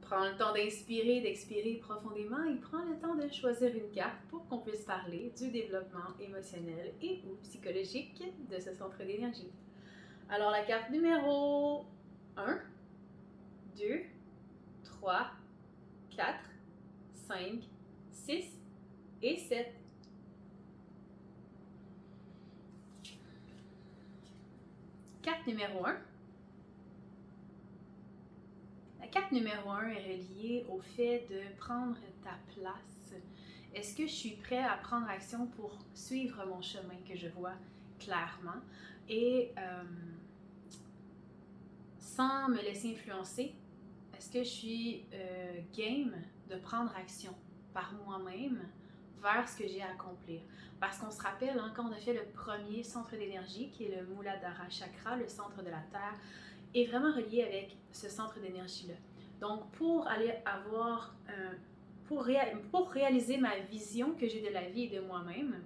prend le temps d'inspirer, d'expirer profondément et prend le temps de choisir une carte pour qu'on puisse parler du développement émotionnel et ou psychologique de ce centre d'énergie. Alors la carte numéro 1, 2, 3, 4, 5, 6 et 7. Carte numéro 1. La carte numéro 1 est reliée au fait de prendre ta place. Est-ce que je suis prêt à prendre action pour suivre mon chemin que je vois clairement et sans me laisser influencer? Est-ce que je suis game de prendre action par moi-même vers ce que j'ai à accomplir? Parce qu'on se rappelle, hein, quand on a fait le premier centre d'énergie, qui est le Muladhara Chakra, le centre de la Terre, est vraiment relié avec ce centre d'énergie-là. Donc, pour aller avoir, pour réaliser ma vision que j'ai de la vie et de moi-même,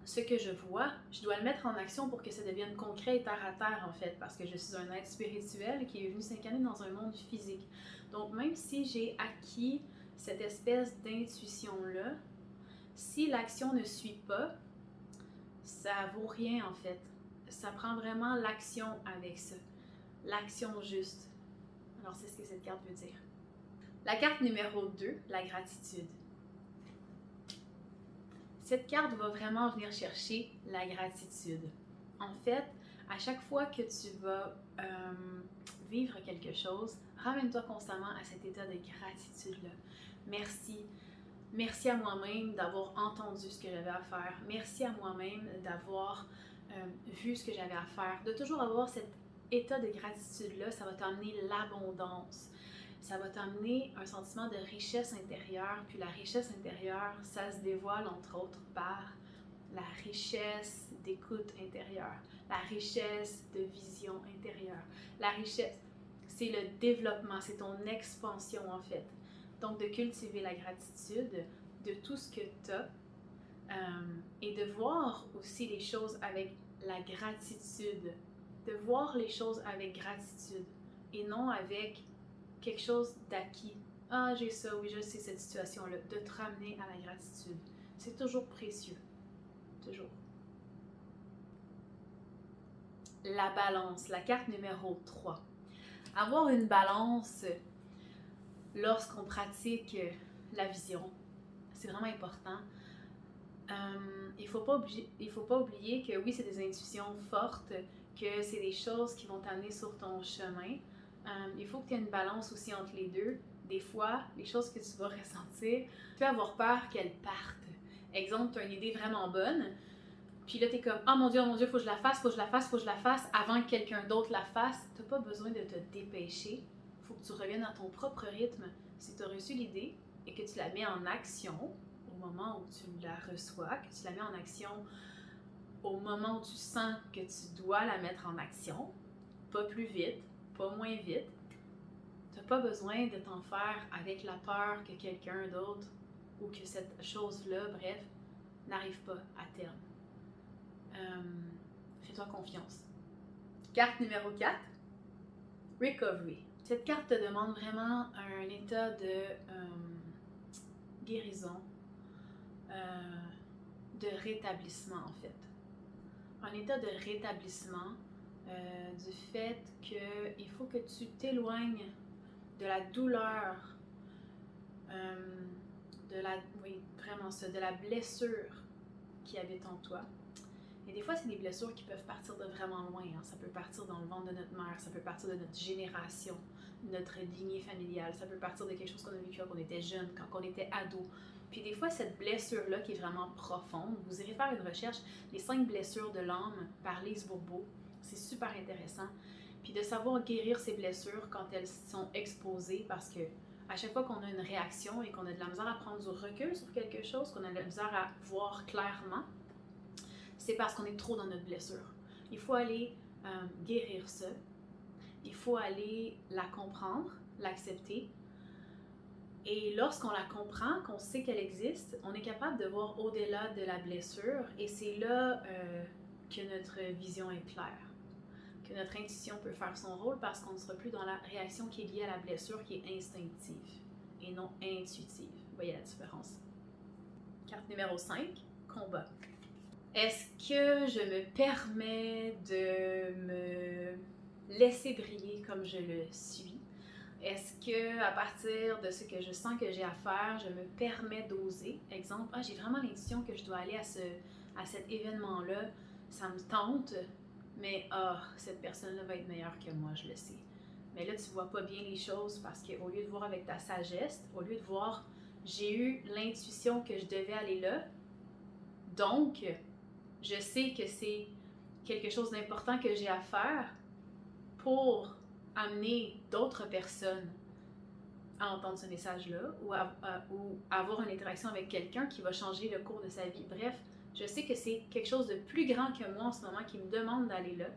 ce que je vois, je dois le mettre en action pour que ça devienne concret et terre à terre, en fait, parce que je suis un être spirituel qui est venu s'incarner dans un monde physique. Donc, même si j'ai acquis cette espèce d'intuition-là, si l'action ne suit pas, ça vaut rien, en fait. Ça prend vraiment l'action avec ça. L'action juste. Alors, c'est ce que cette carte veut dire. La carte numéro 2, la gratitude. Cette carte va vraiment venir chercher la gratitude. En fait, à chaque fois que tu vas vivre quelque chose, ramène-toi constamment à cet état de gratitude-là. Merci. Merci à moi-même d'avoir entendu ce que j'avais à faire. Merci à moi-même d'avoir vu ce que j'avais à faire. De toujours avoir cet état de gratitude-là, ça va t'amener l'abondance. Ça va t'amener un sentiment de richesse intérieure. Puis la richesse intérieure, ça se dévoile entre autres par la richesse d'écoute intérieure, la richesse de vision intérieure. La richesse, c'est le développement, c'est ton expansion en fait. Donc de cultiver la gratitude de tout ce que tu as et de voir aussi les choses avec la gratitude. De voir les choses avec gratitude et non avec quelque chose d'acquis. Ah, j'ai ça, oui, je sais cette situation-là. De te ramener à la gratitude. C'est toujours précieux. Toujours. La balance, la carte numéro 3. Avoir une balance lorsqu'on pratique la vision, c'est vraiment important. Il faut pas oublier que oui, c'est des intuitions fortes, que c'est des choses qui vont t'amener sur ton chemin. Il faut que tu aies une balance aussi entre les deux. Des fois, les choses que tu vas ressentir, tu peux avoir peur qu'elles partent. Exemple, tu as une idée vraiment bonne, puis là, tu es comme « Oh mon Dieu, faut que je la fasse, faut que je la fasse, faut que je la fasse » avant que quelqu'un d'autre la fasse. Tu n'as pas besoin de te dépêcher. Il faut que tu reviennes à ton propre rythme. Si tu as reçu l'idée et que tu la mets en action au moment où tu la reçois, que tu la mets en action au moment où tu sens que tu dois la mettre en action, pas plus vite, pas moins vite. Tu n'as pas besoin de t'en faire avec la peur que quelqu'un d'autre ou que cette chose-là, bref, n'arrive pas à terme. Fais-toi confiance. Carte numéro 4, Recovery. Cette carte te demande vraiment un état de guérison, de rétablissement en fait. Un état de rétablissement du fait qu'il faut que tu t'éloignes de la douleur, de la blessure qui habite en toi. Et des fois, c'est des blessures qui peuvent partir de vraiment loin. Hein. Ça peut partir dans le ventre de notre mère, ça peut partir de notre génération, notre lignée familiale, ça peut partir de quelque chose qu'on a vécu quand on était jeune, quand on était ado. Puis des fois, cette blessure-là qui est vraiment profonde, vous irez faire une recherche, les 5 blessures de l'âme par Lise Bourbeau. C'est super intéressant. Puis de savoir guérir ces blessures quand elles sont exposées, parce que à chaque fois qu'on a une réaction et qu'on a de la misère à prendre du recul sur quelque chose, qu'on a de la misère à voir clairement, c'est parce qu'on est trop dans notre blessure. Il faut aller guérir ça. Il faut aller la comprendre, l'accepter. Et lorsqu'on la comprend, qu'on sait qu'elle existe, on est capable de voir au-delà de la blessure et c'est là que notre vision est claire. que notre intuition peut faire son rôle parce qu'on ne sera plus dans la réaction qui est liée à la blessure, qui est instinctive et non intuitive. Vous voyez la différence. Carte numéro 5, combat. Est-ce que je me permets de me laisser briller comme je le suis? Est-ce que à partir de ce que je sens que j'ai à faire, je me permets d'oser? Exemple, j'ai vraiment l'intuition que je dois aller à cet événement-là, ça me tente, mais cette personne-là va être meilleure que moi, je le sais. Mais là, tu vois pas bien les choses parce qu'au lieu de voir avec ta sagesse, au lieu de voir, j'ai eu l'intuition que je devais aller là, donc je sais que c'est quelque chose d'important que j'ai à faire pour amener d'autres personnes à entendre ce message-là ou avoir une interaction avec quelqu'un qui va changer le cours de sa vie. Bref, je sais que c'est quelque chose de plus grand que moi en ce moment qui me demande d'aller là,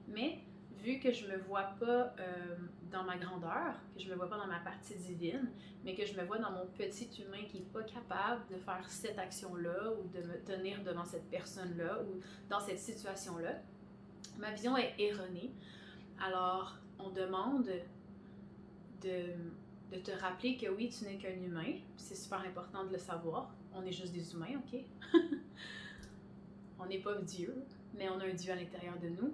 mais vu que je me vois pas dans ma grandeur, que je me vois pas dans ma partie divine, mais que je me vois dans mon petit humain qui n'est pas capable de faire cette action-là ou de me tenir devant cette personne-là ou dans cette situation-là, ma vision est erronée. Alors, on demande de te rappeler que oui, tu n'es qu'un humain, c'est super important de le savoir. On est juste des humains, ok? On n'est pas Dieu, mais on a un Dieu à l'intérieur de nous.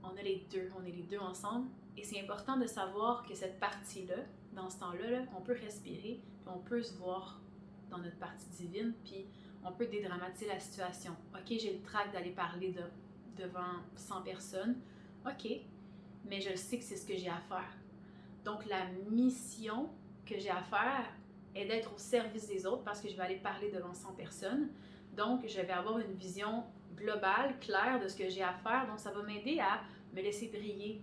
On est les deux ensemble. Et c'est important de savoir que cette partie-là, dans ce temps-là, on peut respirer, puis on peut se voir dans notre partie divine, puis on peut dédramatiser la situation. Ok, j'ai le trac d'aller parler devant 100 personnes. Ok, mais je sais que c'est ce que j'ai à faire. Donc la mission que j'ai à faire est d'être au service des autres parce que je vais aller parler devant 100 personnes. Donc je vais avoir une vision globale, claire de ce que j'ai à faire. Donc ça va m'aider à me laisser briller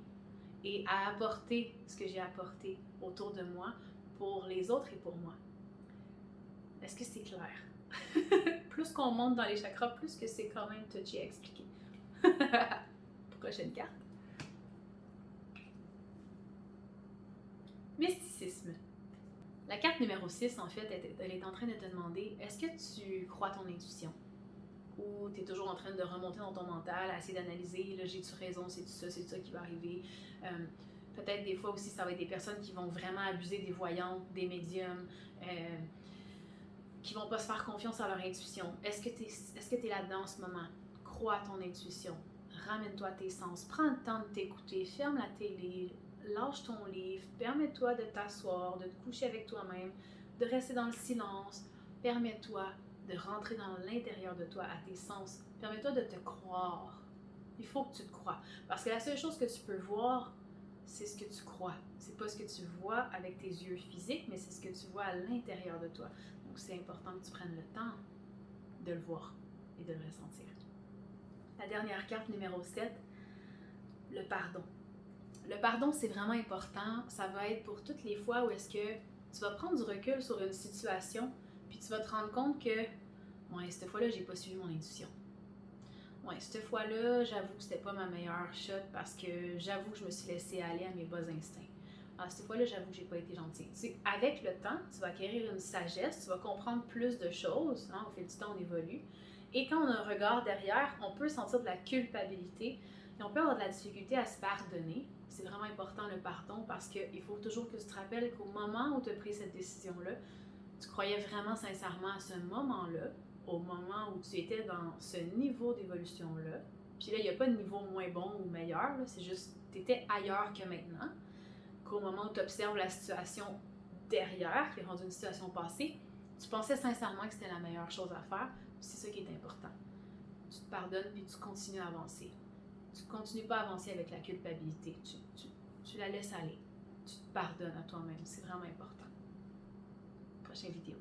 et à apporter ce que j'ai apporté autour de moi pour les autres et pour moi. Est-ce que c'est clair? Plus qu'on monte dans les chakras, plus que c'est quand même touchy à expliquer. Prochaine carte. Mysticisme. La carte numéro 6, en fait, elle est en train de te demander, est-ce que tu crois ton intuition? Ou tu es toujours en train de remonter dans ton mental, à essayer d'analyser, là, j'ai-tu raison, c'est ça qui va arriver. Peut-être des fois aussi, ça va être des personnes qui vont vraiment abuser des voyantes, des médiums, qui vont pas se faire confiance à leur intuition. Est-ce que tu es là-dedans en ce moment? Crois à ton intuition. Ramène-toi à tes sens. Prends le temps de t'écouter. Ferme la télé. Lâche ton livre. Permets-toi de t'asseoir, de te coucher avec toi-même, de rester dans le silence. Permets-toi de rentrer dans l'intérieur de toi, à tes sens. Permets-toi de te croire. Il faut que tu te crois. Parce que la seule chose que tu peux voir, c'est ce que tu crois. C'est pas ce que tu vois avec tes yeux physiques, mais c'est ce que tu vois à l'intérieur de toi. Donc c'est important que tu prennes le temps de le voir et de le ressentir. La dernière carte, numéro 7, le pardon. Le pardon, c'est vraiment important. Ça va être pour toutes les fois où est-ce que tu vas prendre du recul sur une situation, puis tu vas te rendre compte que, ouais, cette fois-là, j'ai pas suivi mon intuition. Ouais, cette fois-là, j'avoue que c'était pas ma meilleure shot parce que j'avoue que je me suis laissée aller à mes bas instincts. Cette fois-là, j'avoue que j'ai pas été gentille. Tu sais, avec le temps, tu vas acquérir une sagesse, tu vas comprendre plus de choses. Au fil du temps, on évolue. Et quand on a un regard derrière, on peut sentir de la culpabilité et on peut avoir de la difficulté à se pardonner. C'est vraiment important le pardon parce qu'il faut toujours que tu te rappelles qu'au moment où tu as pris cette décision-là, tu croyais vraiment sincèrement à ce moment-là, au moment où tu étais dans ce niveau d'évolution-là. Puis là, il n'y a pas de niveau moins bon ou meilleur, c'est juste que tu étais ailleurs que maintenant. Qu'au moment où tu observes la situation derrière, qui est rendue une situation passée, tu pensais sincèrement que c'était la meilleure chose à faire. C'est ça qui est important. Tu te pardonnes puis tu continues à avancer. Tu ne continues pas à avancer avec la culpabilité. Tu la laisses aller. Tu te pardonnes à toi-même. C'est vraiment important. Prochaine vidéo.